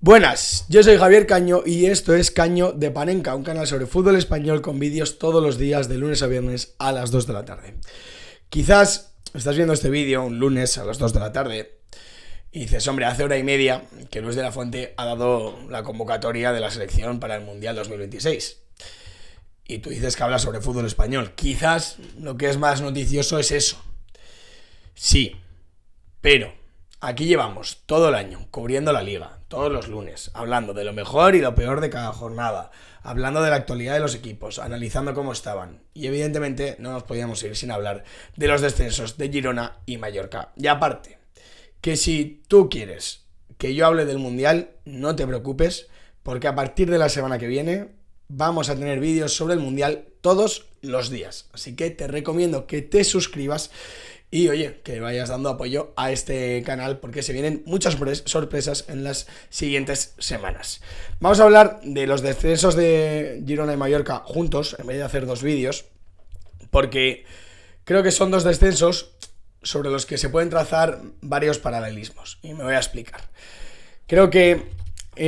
Buenas, yo soy Javier Caño y esto es Caño de Panenka, un canal sobre fútbol español con vídeos todos los días de lunes a viernes a las 2 de la tarde. Quizás estás viendo este vídeo un lunes a las 2 de la tarde y dices, hombre, hace hora y media que Luis de la Fuente ha dado la convocatoria de la selección para el Mundial 2026. Y tú dices que habla sobre fútbol español. Quizás lo que es más noticioso es eso. Sí, pero aquí llevamos todo el año cubriendo la liga, todos los lunes, hablando de lo mejor y lo peor de cada jornada, hablando de la actualidad de los equipos, analizando cómo estaban. Y evidentemente no nos podíamos ir sin hablar de los descensos de Girona y Mallorca. Y aparte, que si tú quieres que yo hable del Mundial, no te preocupes, porque a partir de la semana que viene vamos a tener vídeos sobre el Mundial todos los días. Así que te recomiendo que te suscribas y oye, que vayas dando apoyo a este canal porque se vienen muchas sorpresas en las siguientes semanas. Vamos a hablar de los descensos de Girona y Mallorca juntos, en vez de hacer dos vídeos, porque creo que son dos descensos sobre los que se pueden trazar varios paralelismos. Y me voy a explicar. Creo que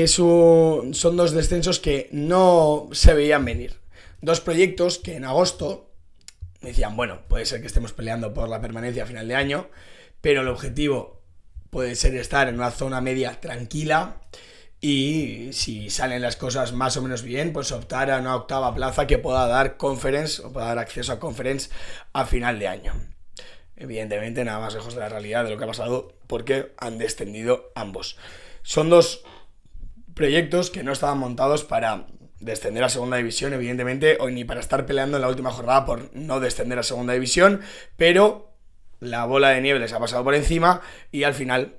son dos descensos que no se veían venir. Dos proyectos que en agosto decían, bueno, puede ser que estemos peleando por la permanencia a final de año, pero el objetivo puede ser estar en una zona media tranquila y si salen las cosas más o menos bien, pues optar a una octava plaza que pueda dar Conference o pueda dar acceso a Conference a final de año. Evidentemente nada más lejos de la realidad de lo que ha pasado porque han descendido ambos. Son dos proyectos que no estaban montados para descender a segunda división, evidentemente, o ni para estar peleando en la última jornada por no descender a segunda división, pero la bola de nieve les ha pasado por encima y al final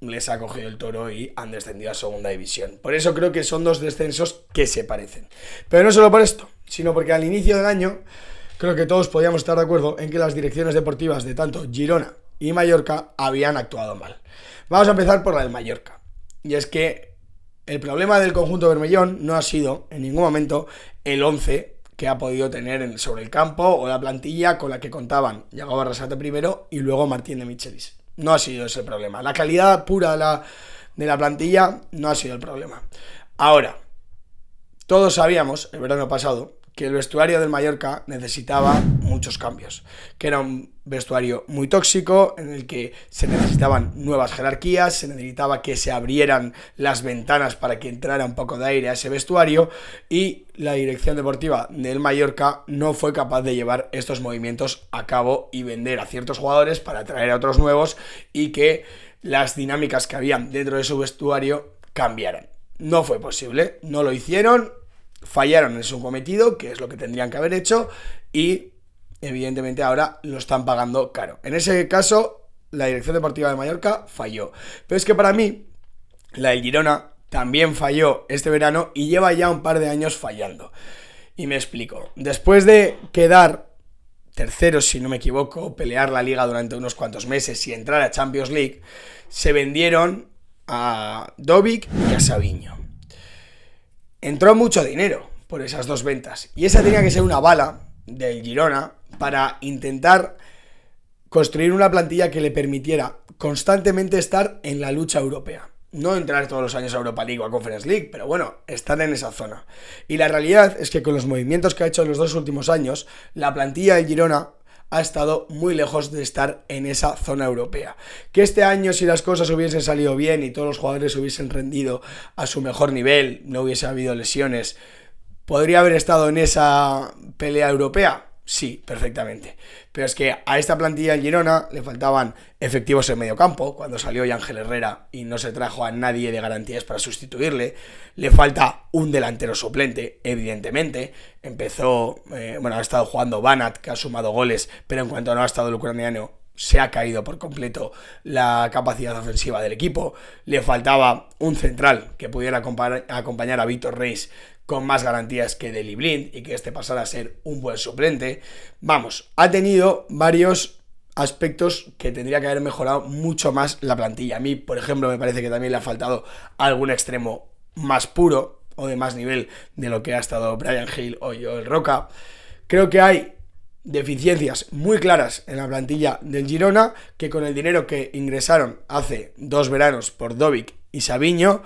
les ha cogido el toro y han descendido a segunda división. Por eso creo que son dos descensos que se parecen. Pero no solo por esto, sino porque al inicio del año creo que todos podíamos estar de acuerdo en que las direcciones deportivas de tanto Girona y Mallorca habían actuado mal. Vamos a empezar por la del Mallorca. Y es que el problema del conjunto bermellón no ha sido en ningún momento el 11 que ha podido tener sobre el campo o la plantilla con la que contaban Yago Barrasate primero y luego Martín de Michelis. No ha sido ese el problema. La calidad pura de la plantilla no ha sido el problema. Ahora, todos sabíamos el verano pasado que el vestuario del Mallorca necesitaba muchos cambios, que era un vestuario muy tóxico, en el que se necesitaban nuevas jerarquías, se necesitaba que se abrieran las ventanas para que entrara un poco de aire a ese vestuario, y la dirección deportiva del Mallorca no fue capaz de llevar estos movimientos a cabo y vender a ciertos jugadores para traer a otros nuevos y que las dinámicas que habían dentro de su vestuario cambiaran. No fue posible, no lo hicieron. Fallaron en su cometido, que es lo que tendrían que haber hecho, y evidentemente ahora lo están pagando caro. En ese caso, la dirección deportiva de Mallorca falló. Pero es que para mí, la del Girona también falló este verano y lleva ya un par de años fallando. Y me explico. Después de quedar terceros, si no me equivoco, pelear la liga durante unos cuantos meses y entrar a Champions League, se vendieron a Dobic y a Savinho. Entró mucho dinero por esas dos ventas y esa tenía que ser una bala del Girona para intentar construir una plantilla que le permitiera constantemente estar en la lucha europea. No entrar todos los años a Europa League o a Conference League, pero bueno, estar en esa zona. Y la realidad es que con los movimientos que ha hecho en los dos últimos años, la plantilla del Girona ha estado muy lejos de estar en esa zona europea. Que este año, si las cosas hubiesen salido bien y todos los jugadores hubiesen rendido a su mejor nivel, no hubiese habido lesiones, ¿podría haber estado en esa pelea europea? Sí, perfectamente. Pero es que a esta plantilla en Girona le faltaban efectivos en medio campo, cuando salió Ángel Herrera y no se trajo a nadie de garantías para sustituirle. Le falta un delantero suplente, evidentemente. Ha estado jugando Banat, que ha sumado goles, pero en cuanto no ha estado el ucraniano, se ha caído por completo la capacidad ofensiva del equipo. Le faltaba un central que pudiera acompañar a Víctor Reis con más garantías que Deli Blind y que este pasara a ser un buen suplente. Vamos, ha tenido varios aspectos que tendría que haber mejorado mucho más la plantilla. A mí, por ejemplo, me parece que también le ha faltado algún extremo más puro o de más nivel de lo que ha estado Bryan Gil o Joel Roca. Creo que hay deficiencias muy claras en la plantilla del Girona, que con el dinero que ingresaron hace 2 veranos por Dobic y Savinho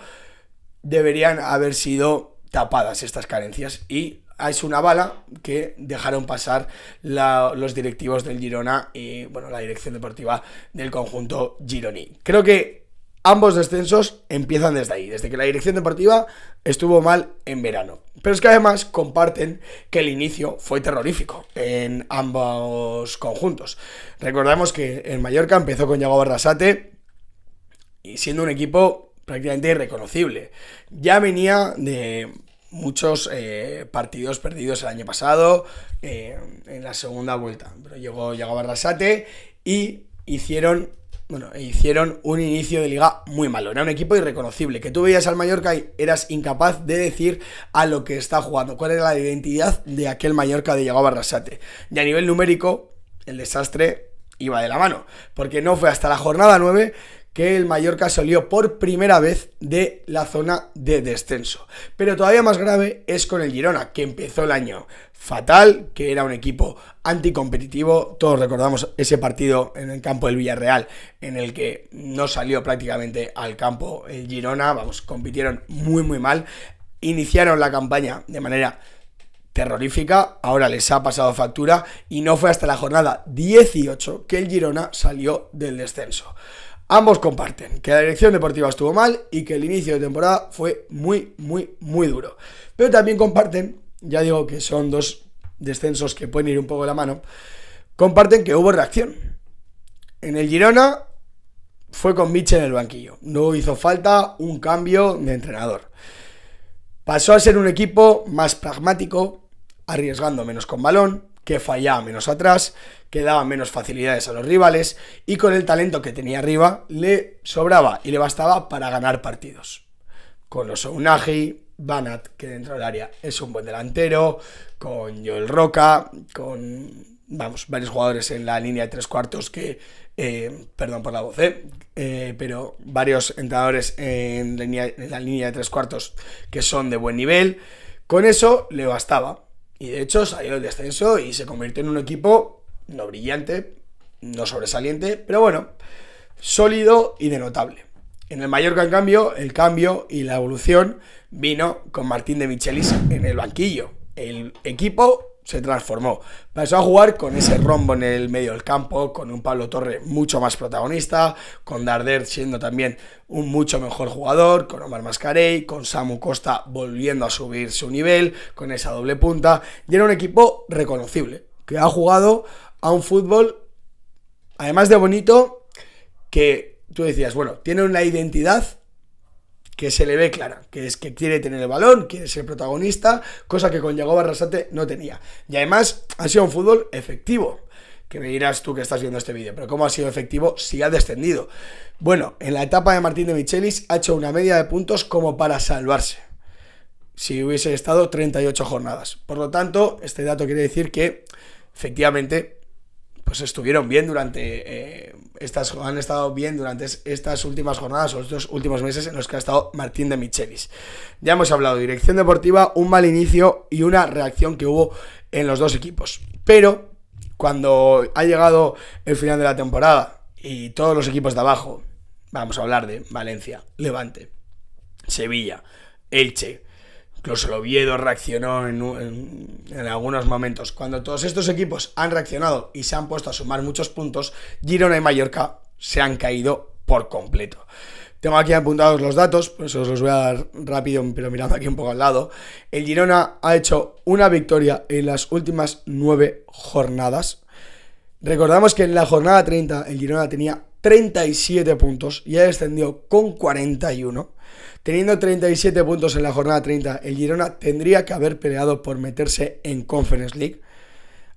deberían haber sido tapadas estas carencias y es una bala que dejaron pasar los directivos del Girona y bueno, la dirección deportiva del conjunto gironí. Creo que ambos descensos empiezan desde ahí, desde que la dirección deportiva estuvo mal en verano. Pero es que además comparten que el inicio fue terrorífico en ambos conjuntos. Recordemos que el Mallorca empezó con Yago Barrasate y siendo un equipo prácticamente irreconocible. Ya venía de muchos partidos perdidos el año pasado en la segunda vuelta, pero llegó Barrasate y hicieron un inicio de liga muy malo. Era un equipo irreconocible, que tú veías al Mallorca y eras incapaz de decir a lo que está jugando, cuál era la identidad de aquel Mallorca de Yago Barrasate. Y a nivel numérico, el desastre iba de la mano, porque no fue hasta la jornada 9 que el Mallorca salió por primera vez de la zona de descenso. Pero todavía más grave es con el Girona, que empezó el año fatal, que era un equipo anticompetitivo. Todos recordamos ese partido en el campo del Villarreal, en el que no salió prácticamente al campo el Girona. Compitieron muy muy mal. Iniciaron la campaña de manera terrorífica, ahora les ha pasado factura y no fue hasta la jornada 18 que el Girona salió del descenso. Ambos comparten que la dirección deportiva estuvo mal y que el inicio de temporada fue muy, muy, muy duro. Pero también comparten, ya digo que son dos descensos que pueden ir un poco de la mano, comparten que hubo reacción. En el Girona fue con Mitchell en el banquillo. No hizo falta un cambio de entrenador. Pasó a ser un equipo más pragmático, arriesgando menos con balón, que fallaba menos atrás, que daba menos facilidades a los rivales y con el talento que tenía arriba le sobraba y le bastaba para ganar partidos. Con los Unagi, Banat, que dentro del área es un buen delantero, con Joel Roca, con varios jugadores en la línea de tres cuartos que, perdón por la voz, pero varios entrenadores en la línea de tres cuartos que son de buen nivel. Con eso le bastaba. Y de hecho salió del descenso y se convirtió en un equipo no brillante, no sobresaliente, pero bueno, sólido y denotable. En el Mallorca, en cambio, el cambio y la evolución vino con Martín de Michelis en el banquillo. El equipo se transformó. Pasó a jugar con ese rombo en el medio del campo, con un Pablo Torre mucho más protagonista, con Darder siendo también un mucho mejor jugador, con Omar Mascarell, con Samu Costa volviendo a subir su nivel, con esa doble punta, y era un equipo reconocible, que ha jugado a un fútbol, además de bonito, que tú decías, bueno, tiene una identidad que se le ve clara, que es que quiere tener el balón, quiere ser protagonista, cosa que con Yago Barrasate no tenía. Y además ha sido un fútbol efectivo, que me dirás tú que estás viendo este vídeo, pero ¿cómo ha sido efectivo si ha descendido? Bueno, en la etapa de Martín de Michelis ha hecho una media de puntos como para salvarse, si hubiese estado 38 jornadas. Por lo tanto, este dato quiere decir que efectivamente pues estuvieron bien durante han estado bien durante estas últimas jornadas o estos últimos meses en los que ha estado Martín de Michelis. Ya hemos hablado de dirección deportiva, un mal inicio y una reacción que hubo en los dos equipos. Pero cuando ha llegado el final de la temporada y todos los equipos de abajo, vamos a hablar de Valencia, Levante, Sevilla, Elche, incluso el Oviedo reaccionó en algunos momentos. Cuando todos estos equipos han reaccionado y se han puesto a sumar muchos puntos, Girona y Mallorca se han caído por completo. Tengo aquí apuntados los datos, por eso os los voy a dar rápido, pero mirando aquí un poco al lado. El Girona ha hecho una victoria en las últimas 9 jornadas. Recordamos que en la jornada 30 el Girona tenía 37 puntos y ha descendido con 41. Teniendo 37 puntos en la jornada 30, el Girona tendría que haber peleado por meterse en Conference League.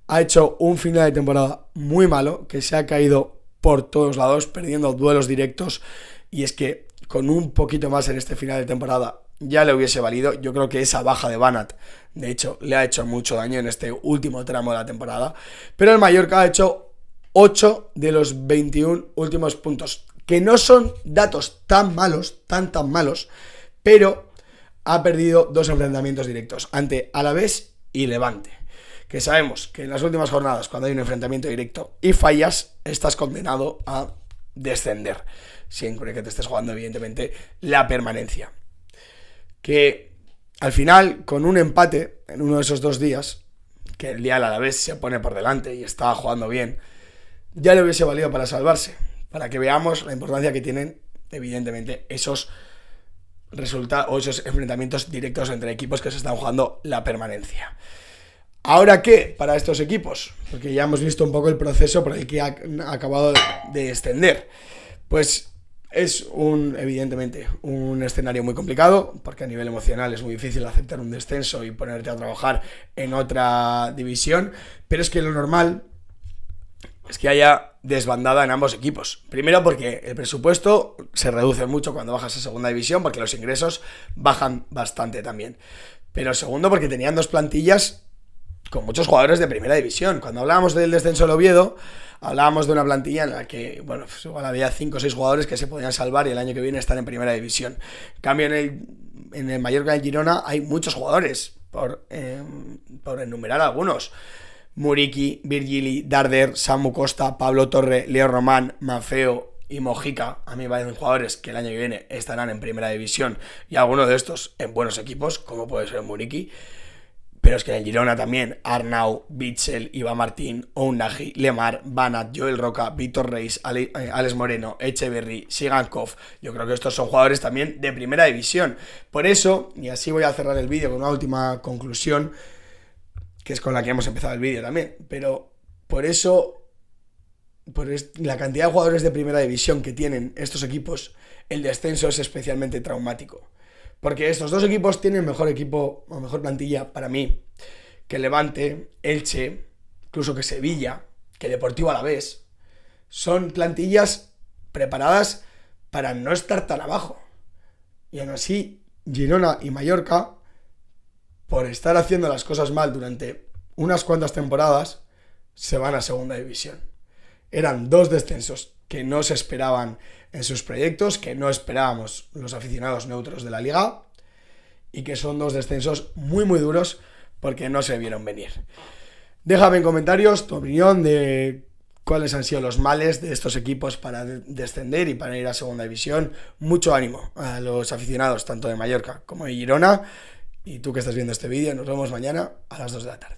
Ha hecho un final de temporada muy malo, que se ha caído por todos lados, perdiendo duelos directos. Y es que con un poquito más en este final de temporada ya le hubiese valido. Yo creo que esa baja de Banat, de hecho, le ha hecho mucho daño en este último tramo de la temporada. Pero el Mallorca ha hecho 8 de los 21 últimos puntos, que no son datos tan malos, tan malos, pero ha perdido 2 enfrentamientos directos ante Alavés y Levante, que sabemos que en las últimas jornadas, cuando hay un enfrentamiento directo y fallas, estás condenado a descender, siempre que te estés jugando evidentemente la permanencia. que al final, con un empate en uno de esos 2 días, que el día del Alavés se pone por delante y estaba jugando bien, ya le hubiese valido para salvarse, para que veamos la importancia que tienen, evidentemente, esos resultados o esos enfrentamientos directos entre equipos que se están jugando la permanencia. ¿Ahora qué para estos equipos? Porque ya hemos visto un poco el proceso por el que ha acabado de descender. Pues es evidentemente un escenario muy complicado, porque a nivel emocional es muy difícil aceptar un descenso y ponerte a trabajar en otra división, pero es que lo normal es que haya desbandada en ambos equipos. Primero porque el presupuesto se reduce mucho cuando bajas a segunda división, porque los ingresos bajan bastante también. Pero segundo porque tenían 2 plantillas con muchos jugadores de primera división. Cuando hablábamos del descenso del Oviedo, hablábamos de una plantilla en la que, bueno, pues igual había 5 o 6 jugadores que se podían salvar y el año que viene estar en primera división. En cambio, en el Mallorca y en Girona hay muchos jugadores, por enumerar algunos. Muriqui, Virgili, Darder, Samu Costa, Pablo Torre, Leo Román, Mafeo y Mojica. A mí me parecen jugadores que el año que viene estarán en primera división y algunos de estos en buenos equipos, como puede ser Muriqui. Pero es que en Girona también Arnau, Bitzel, Iba Martín, Ounahi, Lemar, Banat, Joel Roca, Víctor Reis, Alex Moreno, Echeverry, Sigankov. Yo creo que estos son jugadores también de primera división. Por eso, y así voy a cerrar el vídeo con una última conclusión, que es con la que hemos empezado el vídeo también, pero por eso, la cantidad de jugadores de primera división que tienen estos equipos, el descenso es especialmente traumático. Porque estos 2 equipos tienen mejor equipo o mejor plantilla para mí que Levante, Elche, incluso que Sevilla, que Deportivo Alavés. Son plantillas preparadas para no estar tan abajo. Y aún así, Girona y Mallorca, por estar haciendo las cosas mal durante unas cuantas temporadas, se van a segunda división. Eran 2 descensos que no se esperaban en sus proyectos, que no esperábamos los aficionados neutros de la liga, y que son 2 descensos muy muy duros porque no se vieron venir. Déjame en comentarios tu opinión de cuáles han sido los males de estos equipos para descender y para ir a segunda división. Mucho ánimo a los aficionados tanto de Mallorca como de Girona, y tú que estás viendo este vídeo, nos vemos mañana a las 2 de la tarde.